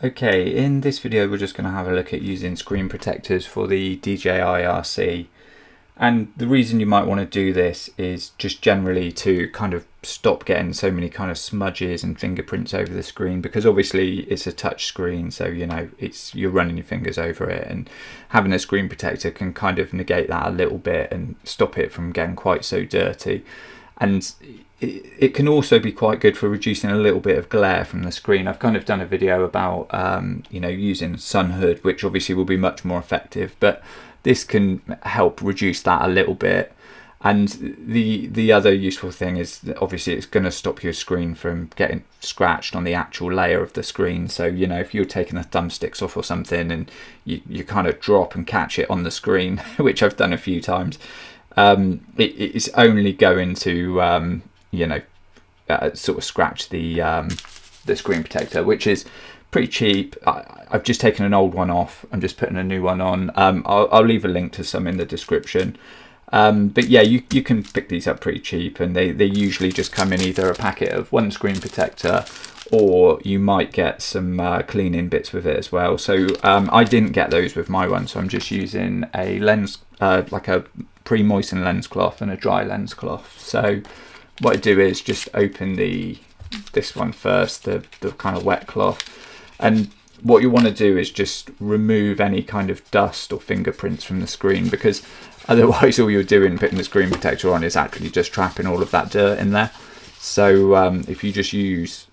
Okay, in this video we're just going to have a look at using screen protectors for the DJI RC. And the reason you might want to do this is just generally to kind of stop getting so many kind of smudges and fingerprints over the screen, because obviously it's a touch screen, so you're running your fingers over it, and having a screen protector can kind of negate that a little bit and stop it from getting quite so dirty. And it can also be quite good for reducing a little bit of glare from the screen. I've kind of done a video about using sun hood, which obviously will be much more effective, but this can help reduce that a little bit. And the other useful thing is that obviously it's going to stop your screen from getting scratched on the actual layer of the screen. So if you're taking the thumbsticks off or something and you kind of drop and catch it on the screen, which I've done a few times, it's only going to sort of scratch the screen protector, which is pretty cheap. I've just taken an old one off. I'm just putting a new one on. I'll leave a link to some in the description. But yeah, you can pick these up pretty cheap, and they usually just come in either a packet of one screen protector, or you might get some cleaning bits with it as well. So I didn't get those with my one, so I'm just using a lens, like a pre-moistened lens cloth and a dry lens cloth. So what I do is just open this one first, the kind of wet cloth, and what you want to do is just remove any kind of dust or fingerprints from the screen, because otherwise all you're doing putting the screen protector on is actually just trapping all of that dirt in there. So if you just use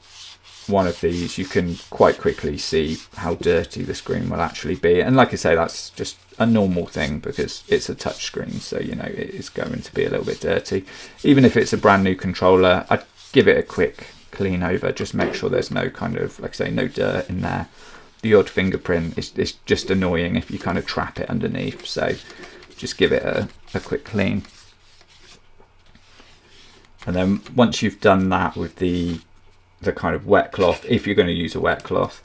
one of these, you can quite quickly see how dirty the screen will actually be. And like I say, that's just a normal thing because it's a touch screen, so it is going to be a little bit dirty. Even if it's a brand new controller, I'd give it a quick clean over, just make sure there's no kind of, like I say, no dirt in there. The odd fingerprint is just annoying if you kind of trap it underneath, so just give it a quick clean. And then once you've done that with the kind of wet cloth, if you're going to use a wet cloth,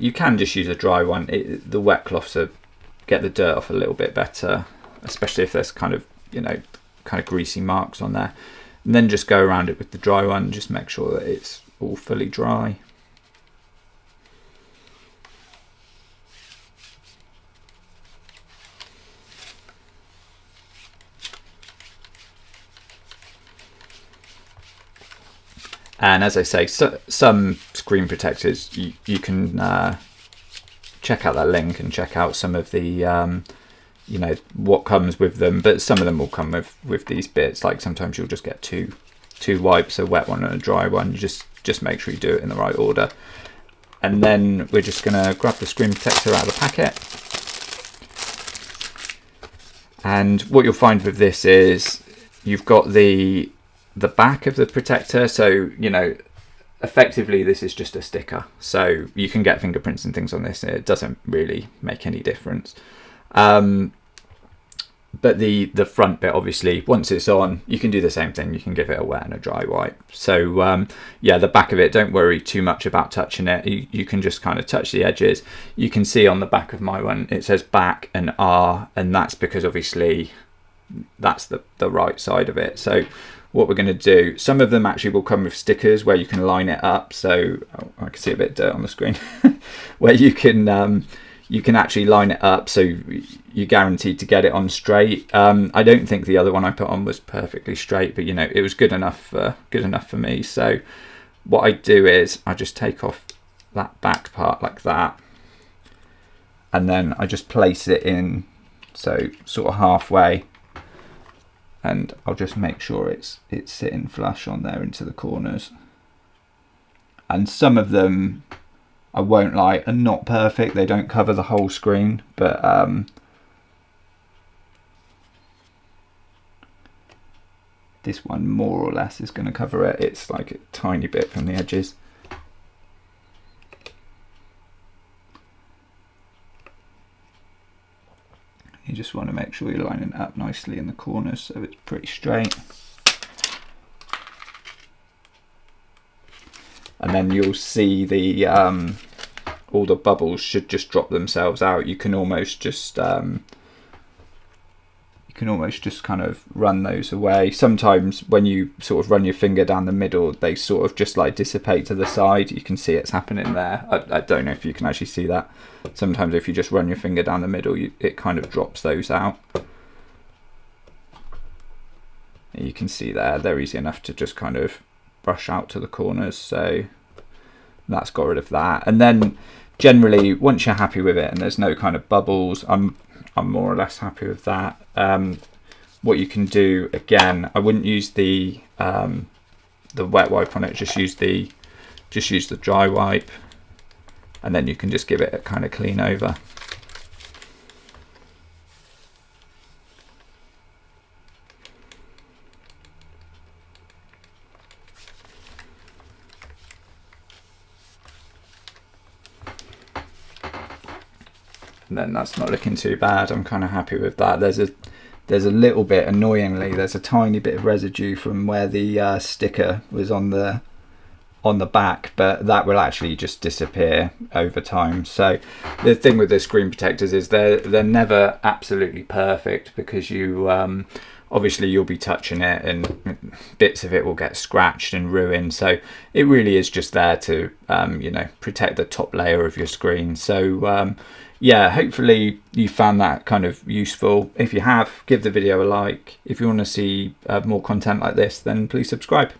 you can just use a dry one. The wet cloths get the dirt off a little bit better, especially if there's kind of greasy marks on there. And then just go around it with the dry one, just make sure that it's all fully dry. And as I say, some screen protectors, you can check out that link and check out some of the, what comes with them. But some of them will come with these bits. Like sometimes you'll just get two wipes, a wet one and a dry one. You just make sure you do it in the right order. And then we're just going to grab the screen protector out of the packet. And what you'll find with this is you've got the back of the protector, so effectively this is just a sticker, so you can get fingerprints and things on this, it doesn't really make any difference. But the front bit, obviously once it's on, you can do the same thing, you can give it a wet and a dry wipe. So yeah, the back of it, don't worry too much about touching it. You can just kind of touch the edges. You can see on the back of my one it says back and R, and that's because obviously that's the right side of it. So what we're going to do, some of them actually will come with stickers where you can line it up, so I can see a bit of dirt on the screen where you can actually line it up, so you're guaranteed to get it on straight. I don't think the other one I put on was perfectly straight, but it was good enough for me. So what I do is I just take off that back part like that, and then I just place it in, so sort of halfway, and I'll just make sure it's sitting flush on there into the corners. And some of them, I won't lie, are not perfect. They don't cover the whole screen, but this one more or less is going to cover it. It's like a tiny bit from the edges. You just want to make sure you're lining it up nicely in the corners so it's pretty straight. And then you'll see the all the bubbles should just drop themselves out. You can almost just you can almost just kind of run those away. Sometimes when you sort of run your finger down the middle, they sort of just like dissipate to the side. You can see it's happening there. I don't know if you can actually see that. Sometimes if you just run your finger down the middle, it kind of drops those out. You can see there, they're easy enough to just kind of brush out to the corners. So that's got rid of that. And then generally, once you're happy with it and there's no kind of bubbles, I'm more or less happy with that. What you can do, again, I wouldn't use the wet wipe on it. Just use the dry wipe, and then you can just give it a kind of clean over. And then that's not looking too bad. I'm kind of happy with that. There's a little bit, annoyingly, there's a tiny bit of residue from where the sticker was on the back, but that will actually just disappear over time. So the thing with the screen protectors is they're never absolutely perfect, because you obviously you'll be touching it and bits of it will get scratched and ruined. So it really is just there to protect the top layer of your screen. So yeah, hopefully you found that kind of useful. If you have, give the video a like. If you want to see more content like this, then please subscribe.